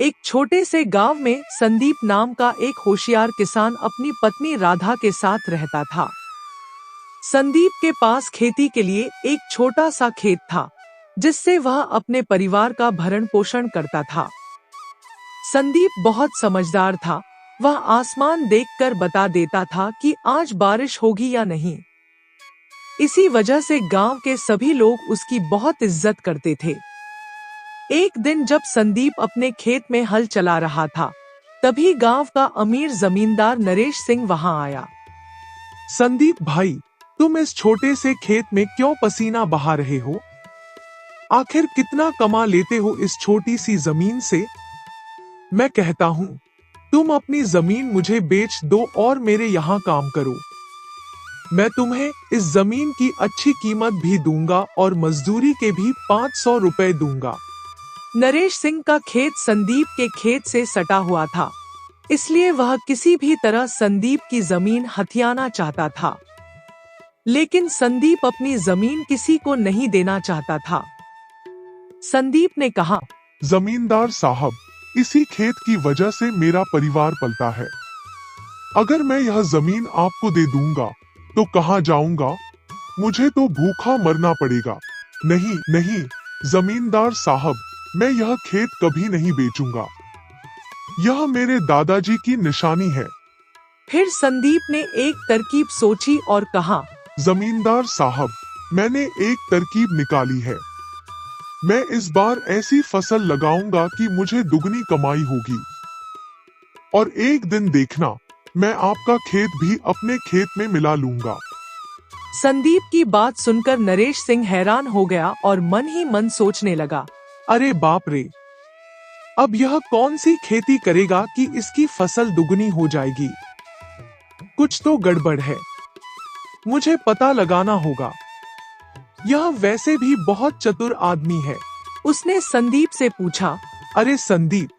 एक छोटे से गांव में संदीप नाम का एक होशियार किसान अपनी पत्नी राधा के साथ रहता था। संदीप के पास खेती के लिए एक छोटा सा खेत था, जिससे वह अपने परिवार का भरण पोषण करता था। संदीप बहुत समझदार था। वह आसमान देखकर बता देता था कि आज बारिश होगी या नहीं। इसी वजह से गांव के सभी लोग उसकी बहुत इज्जत करते थे। एक दिन जब संदीप अपने खेत में हल चला रहा था, तभी गांव का अमीर जमींदार नरेश सिंह वहां आया। संदीप भाई, तुम इस छोटे से खेत में क्यों पसीना बहा रहे हो? आखिर कितना कमा लेते हो इस छोटी सी जमीन से? मैं कहता हूँ, तुम अपनी जमीन मुझे बेच दो और मेरे यहाँ काम करो। मैं तुम्हें इस जमीन की अच्छी कीमत भी दूंगा और मजदूरी के भी 500 रुपए दूंगा। नरेश सिंह का खेत संदीप के खेत से सटा हुआ था, इसलिए वह किसी भी तरह संदीप की जमीन हथियाना चाहता था। लेकिन संदीप अपनी जमीन किसी को नहीं देना चाहता था। संदीप ने कहा, जमींदार साहब, इसी खेत की वजह से मेरा परिवार पलता है। अगर मैं यह जमीन आपको दे दूंगा तो कहाँ जाऊंगा? मुझे तो भूखा मरना पड़ेगा। नहीं नहीं जमींदार साहब, मैं यह खेत कभी नहीं बेचूंगा। यह मेरे दादाजी की निशानी है। फिर संदीप ने एक तरकीब सोची और कहा, जमींदार साहब, मैंने एक तरकीब निकाली है। मैं इस बार ऐसी फसल लगाऊंगा कि मुझे दुगनी कमाई होगी। और एक दिन देखना, मैं आपका खेत भी अपने खेत में मिला लूंगा। संदीप की बात सुनकर नरेश सिंह हैरान हो गया और मन ही मन सोचने लगा, अरे बाप रे, अब यह कौन सी खेती करेगा कि इसकी फसल दुगनी हो जाएगी? कुछ तो गड़बड़ है, मुझे पता लगाना होगा। यह वैसे भी बहुत चतुर आदमी है। उसने संदीप से पूछा, अरे संदीप,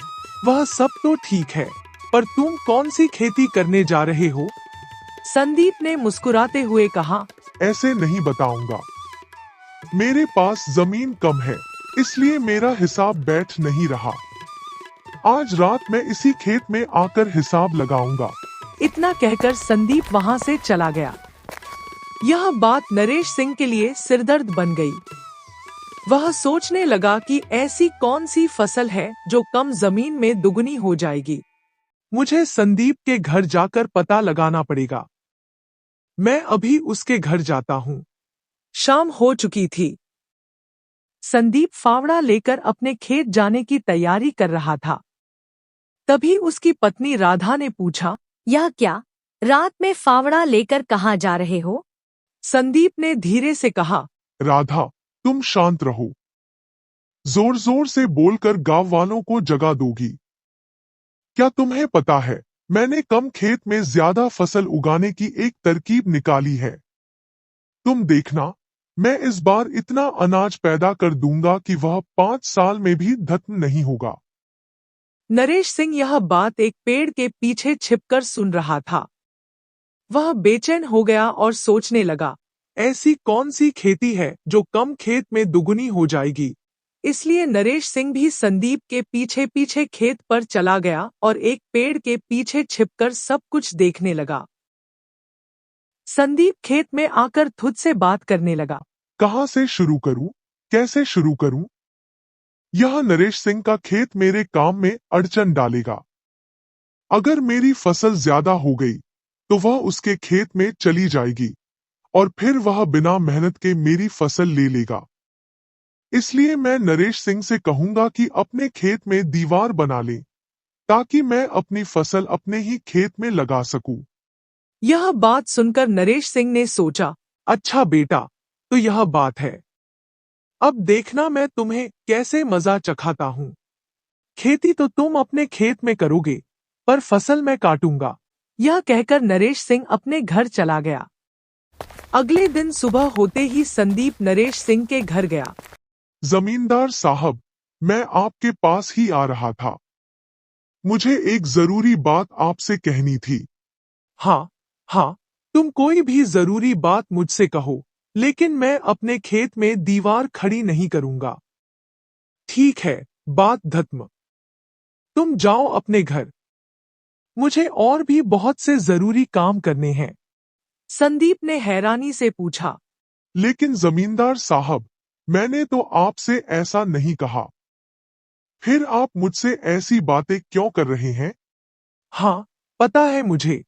वह सब तो ठीक है, पर तुम कौन सी खेती करने जा रहे हो? संदीप ने मुस्कुराते हुए कहा, ऐसे नहीं बताऊंगा। मेरे पास जमीन कम है, इसलिए मेरा हिसाब बैठ नहीं रहा। आज रात मैं इसी खेत में आकर हिसाब लगाऊंगा। इतना कहकर संदीप वहां से चला गया। यह बात नरेश सिंह के लिए सिरदर्द बन गई। वह सोचने लगा कि ऐसी कौन सी फसल है जो कम जमीन में दुगनी हो जाएगी। मुझे संदीप के घर जाकर पता लगाना पड़ेगा। मैं अभी उसके घर जाता हूँ। शाम हो चुकी थी। संदीप फावड़ा लेकर अपने खेत जाने की तैयारी कर रहा था। तभी उसकी पत्नी राधा ने पूछा, यह क्या, रात में फावड़ा लेकर कहाँ जा रहे हो? संदीप ने धीरे से कहा, राधा, तुम शांत रहो। जोर जोर से बोलकर गांव वालों को जगा दोगी। क्या तुम्हें पता है, मैंने कम खेत में ज्यादा फसल उगाने की एक तरकीब निकाली है। तुम देखना, मैं इस बार इतना अनाज पैदा कर दूंगा कि वह 5 साल में भी खत्म नहीं होगा। नरेश सिंह यह बात एक पेड़ के पीछे छिपकर सुन रहा था। वह बेचैन हो गया और सोचने लगा, ऐसी कौन सी खेती है जो कम खेत में दुगनी हो जाएगी? इसलिए नरेश सिंह भी संदीप के पीछे पीछे खेत पर चला गया और एक पेड़ के पीछे छिपकर सब कुछ देखने लगा। संदीप खेत में आकर खुद से बात करने लगा, कहाँ से शुरू करूं? कैसे शुरू करूं? यह नरेश सिंह का खेत मेरे काम में अड़चन डालेगा। अगर मेरी फसल ज्यादा हो गई तो वह उसके खेत में चली जाएगी और फिर वह बिना मेहनत के मेरी फसल ले लेगा। इसलिए मैं नरेश सिंह से कहूंगा कि अपने खेत में दीवार बना ले, ताकि मैं अपनी फसल अपने ही खेत में लगा सकूं। यह बात सुनकर नरेश सिंह ने सोचा, अच्छा बेटा, तो यह बात है। अब देखना मैं तुम्हें कैसे मजा चखाता हूँ। खेती तो तुम अपने खेत में करोगे, पर फसल मैं काटूंगा। यह कहकर नरेश सिंह अपने घर चला गया। अगले दिन सुबह होते ही संदीप नरेश सिंह के घर गया। जमींदार साहब, मैं आपके पास ही आ रहा था। मुझे एक जरूरी बात आपसे कहनी थी। हाँ हाँ, तुम कोई भी जरूरी बात मुझसे कहो, लेकिन मैं अपने खेत में दीवार खड़ी नहीं करूंगा। ठीक है, बात खत्म। तुम जाओ अपने घर। मुझे और भी बहुत से जरूरी काम करने हैं। संदीप ने हैरानी से पूछा। लेकिन जमींदार साहब, मैंने तो आपसे ऐसा नहीं कहा। फिर आप मुझसे ऐसी बातें क्यों कर रहे हैं? हाँ, पता है मुझे।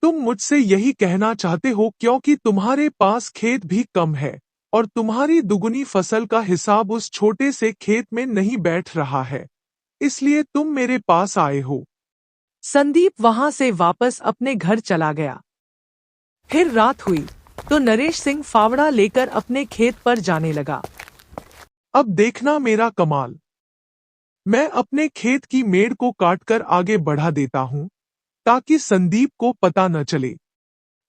तुम मुझसे यही कहना चाहते हो क्योंकि तुम्हारे पास खेत भी कम है और तुम्हारी दुगुनी फसल का हिसाब उस छोटे से खेत में नहीं बैठ रहा है, इसलिए तुम मेरे पास आए हो। संदीप वहां से वापस अपने घर चला गया। फिर रात हुई तो नरेश सिंह फावड़ा लेकर अपने खेत पर जाने लगा। अब देखना मेरा कमाल। मैं अपने खेत की मेड़ को काटकर आगे बढ़ा देता हूं ताकि संदीप को पता न चले,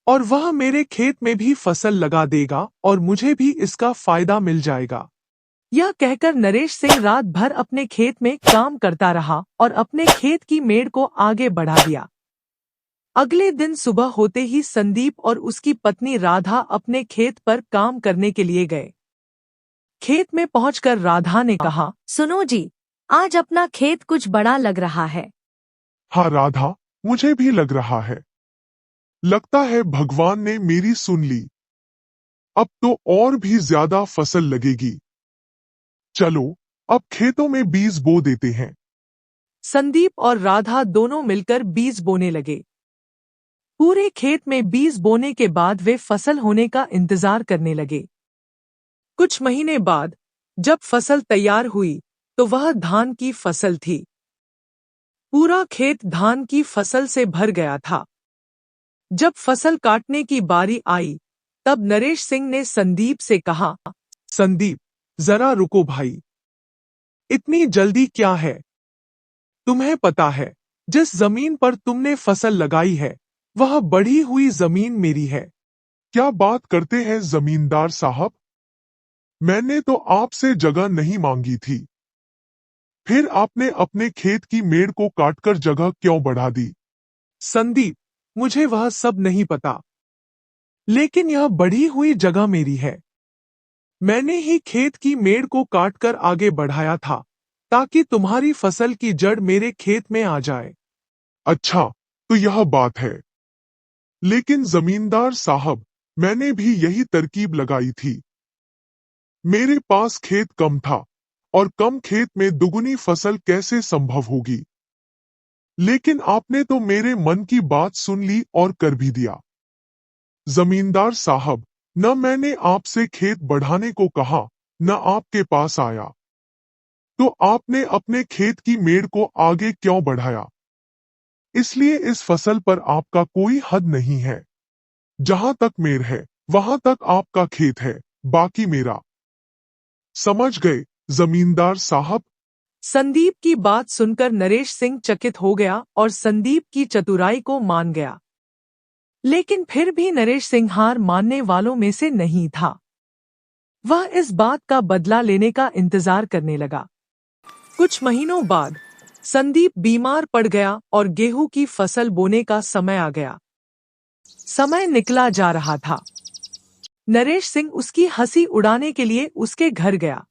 और वह मेरे खेत में भी फसल लगा देगा और मुझे भी इसका फायदा मिल जाएगा। यह कहकर नरेश सिंह रात भर अपने खेत में काम करता रहा और अपने खेत की मेड़ को आगे बढ़ा दिया। अगले दिन सुबह होते ही संदीप और उसकी पत्नी राधा अपने खेत पर काम करने के लिए गए। खेत में पहुंचकर राधा ने कहा, सुनो जी, आज अपना खेत कुछ बड़ा लग रहा है। हाँ राधा, मुझे भी लग रहा है। लगता है भगवान ने मेरी सुन ली। अब तो और भी ज्यादा फसल लगेगी। चलो, अब खेतों में बीज बो देते हैं। संदीप और राधा दोनों मिलकर बीज बोने लगे। पूरे खेत में बीज बोने के बाद वे फसल होने का इंतजार करने लगे। कुछ महीने बाद जब फसल तैयार हुई तो वह धान की फसल थी। पूरा खेत धान की फसल से भर गया था। जब फसल काटने की बारी आई तब नरेश सिंह ने संदीप से कहा, संदीप, जरा रुको भाई। इतनी जल्दी क्या है? तुम्हें पता है, जिस जमीन पर तुमने फसल लगाई है वह बढ़ी हुई जमीन मेरी है। क्या बात करते हैं जमींदार साहब? मैंने तो आपसे जगह नहीं मांगी थी। फिर आपने अपने खेत की मेड़ को काटकर जगह क्यों बढ़ा दी? संदीप, मुझे वह सब नहीं पता, लेकिन यह बढ़ी हुई जगह मेरी है। मैंने ही खेत की मेड़ को काटकर आगे बढ़ाया था ताकि तुम्हारी फसल की जड़ मेरे खेत में आ जाए। अच्छा, तो यह बात है। लेकिन जमींदार साहब, मैंने भी यही तरकीब लगाई थी। मेरे पास खेत कम था और कम खेत में दुगुनी फसल कैसे संभव होगी? लेकिन आपने तो मेरे मन की बात सुन ली और कर भी दिया। जमींदार साहब, न मैंने आपसे खेत बढ़ाने को कहा, न आपके पास आया। तो आपने अपने खेत की मेड़ को आगे क्यों बढ़ाया? इसलिए इस फसल पर आपका कोई हद नहीं है। जहां तक मेड़ है, वहां तक आपका खेत है, बाकी मेरा। समझ गए जमींदार साहब? संदीप की बात सुनकर नरेश सिंह चकित हो गया और संदीप की चतुराई को मान गया। लेकिन फिर भी नरेश सिंह हार मानने वालों में से नहीं था। वह इस बात का बदला लेने का इंतजार करने लगा। कुछ महीनों बाद संदीप बीमार पड़ गया और गेहूं की फसल बोने का समय आ गया। समय निकला जा रहा था। नरेश सिंह उसकी हंसी उड़ाने के लिए उसके घर गया।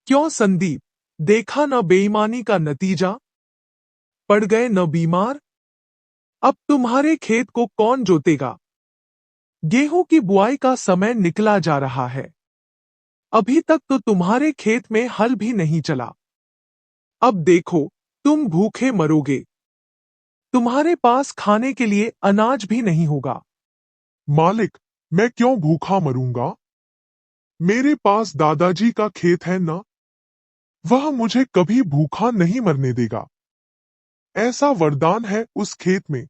क्यों संदीप, देखा न बेईमानी का नतीजा? पड़ गए न बीमार? अब तुम्हारे खेत को कौन जोतेगा? गेहूं की बुआई का समय निकला जा रहा है। अभी तक तो तुम्हारे खेत में हल भी नहीं चला। अब देखो, तुम भूखे मरोगे। तुम्हारे पास खाने के लिए अनाज भी नहीं होगा। मालिक, मैं क्यों भूखा मरूंगा? मेरे पास दादाजी का खेत है ना। वह मुझे कभी भूखा नहीं मरने देगा। ऐसा वरदान है उस खेत में।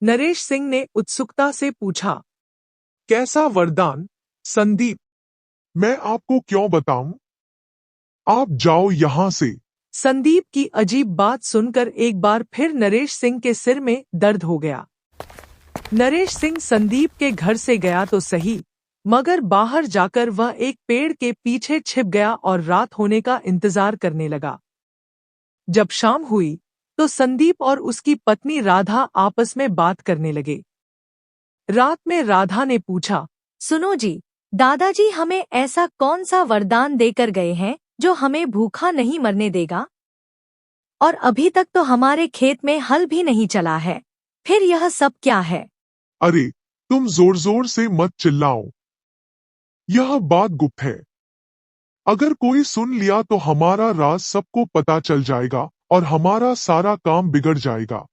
नरेश सिंह ने उत्सुकता से पूछा। कैसा वरदान, संदीप? मैं आपको क्यों बताऊं? आप जाओ यहां से। संदीप की अजीब बात सुनकर एक बार फिर नरेश सिंह के सिर में दर्द हो गया। नरेश सिंह संदीप के घर से गया तो सही, मगर बाहर जाकर वह एक पेड़ के पीछे छिप गया और रात होने का इंतजार करने लगा। जब शाम हुई तो संदीप और उसकी पत्नी राधा आपस में बात करने लगे। रात में राधा ने पूछा, सुनो जी, दादाजी हमें ऐसा कौन सा वरदान देकर गए हैं जो हमें भूखा नहीं मरने देगा? और अभी तक तो हमारे खेत में हल भी नहीं चला है। फिर यह सब क्या है? अरे, तुम जोर जोर से मत चिल्लाओ। यह बात गुप्त है। अगर कोई सुन लिया तो हमारा राज सबको पता चल जाएगा और हमारा सारा काम बिगड़ जाएगा।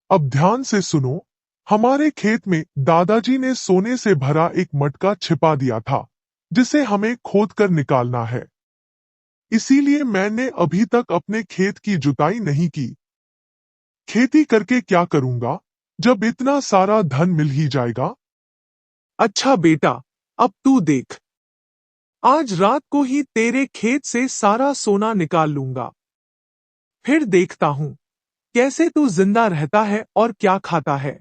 अब ध्यान से सुनो। हमारे खेत में दादाजी ने सोने से भरा एक मटका छिपा दिया था, जिसे हमें खोद कर निकालना है। इसीलिए मैंने अभी तक अपने खेत की जुताई नहीं की। खेती करके क्या करूंगा जब इतना सारा धन मिल ही जाएगा। अच्छा बेटा, अब तू देख। आज रात को ही तेरे खेत से सारा सोना निकाल लूंगा। फिर देखता हूं कैसे तू जिंदा रहता है और क्या खाता है।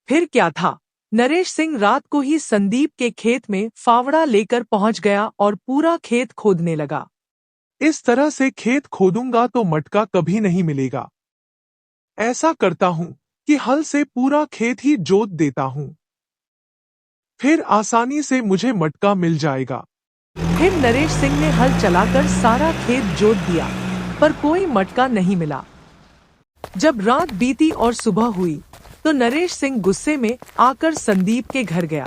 फिर क्या था, नरेश सिंह रात को ही संदीप के खेत में फावड़ा लेकर पहुंच गया और पूरा खेत खोदने लगा। इस तरह से खेत खोदूंगा तो मटका कभी नहीं मिलेगा। ऐसा करता हूं कि हल से पूरा खेत ही जोत देता हूं, फिर आसानी से मुझे मटका मिल जाएगा। फिर नरेश सिंह ने हल चलाकर सारा खेत जोत दिया, पर कोई मटका नहीं मिला। जब रात बीती और सुबह हुई तो नरेश सिंह गुस्से में आकर संदीप के घर गया।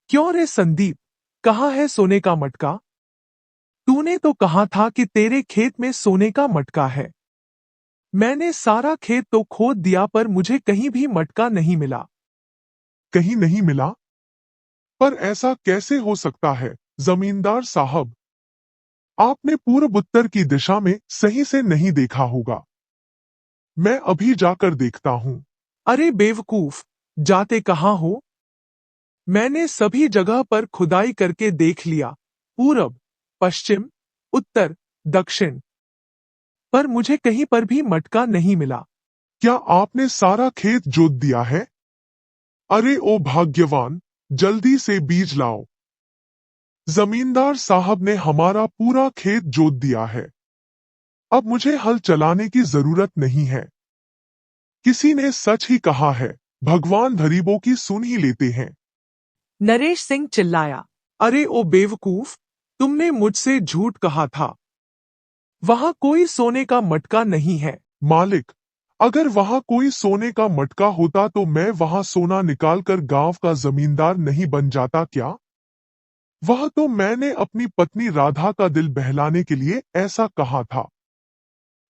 क्यों रे संदीप, कहाँ है सोने का मटका? तूने तो कहा था कि तेरे खेत में सोने का मटका है। मैंने सारा खेत तो खोद दिया पर मुझे कहीं भी मटका नहीं मिला। कहीं नहीं मिला? पर ऐसा कैसे हो सकता है जमींदार साहब? आपने पूर्व उत्तर की दिशा में सही से नहीं देखा होगा। मैं अभी जाकर देखता हूं। अरे बेवकूफ, जाते कहाँ हो? मैंने सभी जगह पर खुदाई करके देख लिया, पूरब, पश्चिम, उत्तर, दक्षिण, पर मुझे कहीं पर भी मटका नहीं मिला। क्या आपने सारा खेत जोत दिया है? अरे ओ भाग्यवान, जल्दी से बीज लाओ। जमींदार साहब ने हमारा पूरा खेत जोत दिया है। अब मुझे हल चलाने की जरूरत नहीं है। किसी ने सच ही कहा है, भगवान गरीबों की सुन ही लेते हैं। नरेश सिंह चिल्लाया। अरे ओ बेवकूफ, तुमने मुझसे झूठ कहा था। वहां कोई सोने का मटका नहीं है। मालिक, अगर वहां कोई सोने का मटका होता तो मैं वहां सोना निकालकर गांव का जमींदार नहीं बन जाता क्या? वह तो मैंने अपनी पत्नी राधा का दिल बहलाने के लिए ऐसा कहा था।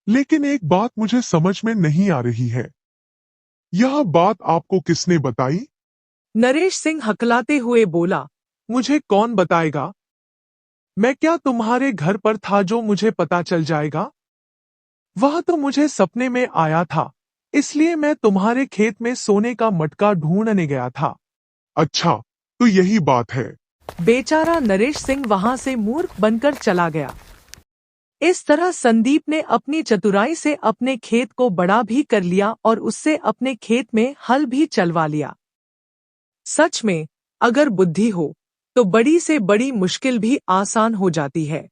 लेकिन एक बात मुझे समझ में नहीं आ रही है। यह बात आपको किसने बताई? नरेश सिंह हकलाते हुए बोला। मुझे कौन बताएगा? मैं क्या तुम्हारे घर पर था जो मुझे पता चल जाएगा? वह तो मुझे सपने में आया था, इसलिए मैं तुम्हारे खेत में सोने का मटका ढूंढने गया था। अच्छा, तो यही बात है। बेचारा नरेश सिंह वहां से मूर्ख बनकर चला गया। इस तरह संदीप ने अपनी चतुराई से अपने खेत को बड़ा भी कर लिया और उससे अपने खेत में हल भी चलवा लिया। सच में, अगर बुद्धि हो तो बड़ी से बड़ी मुश्किल भी आसान हो जाती है।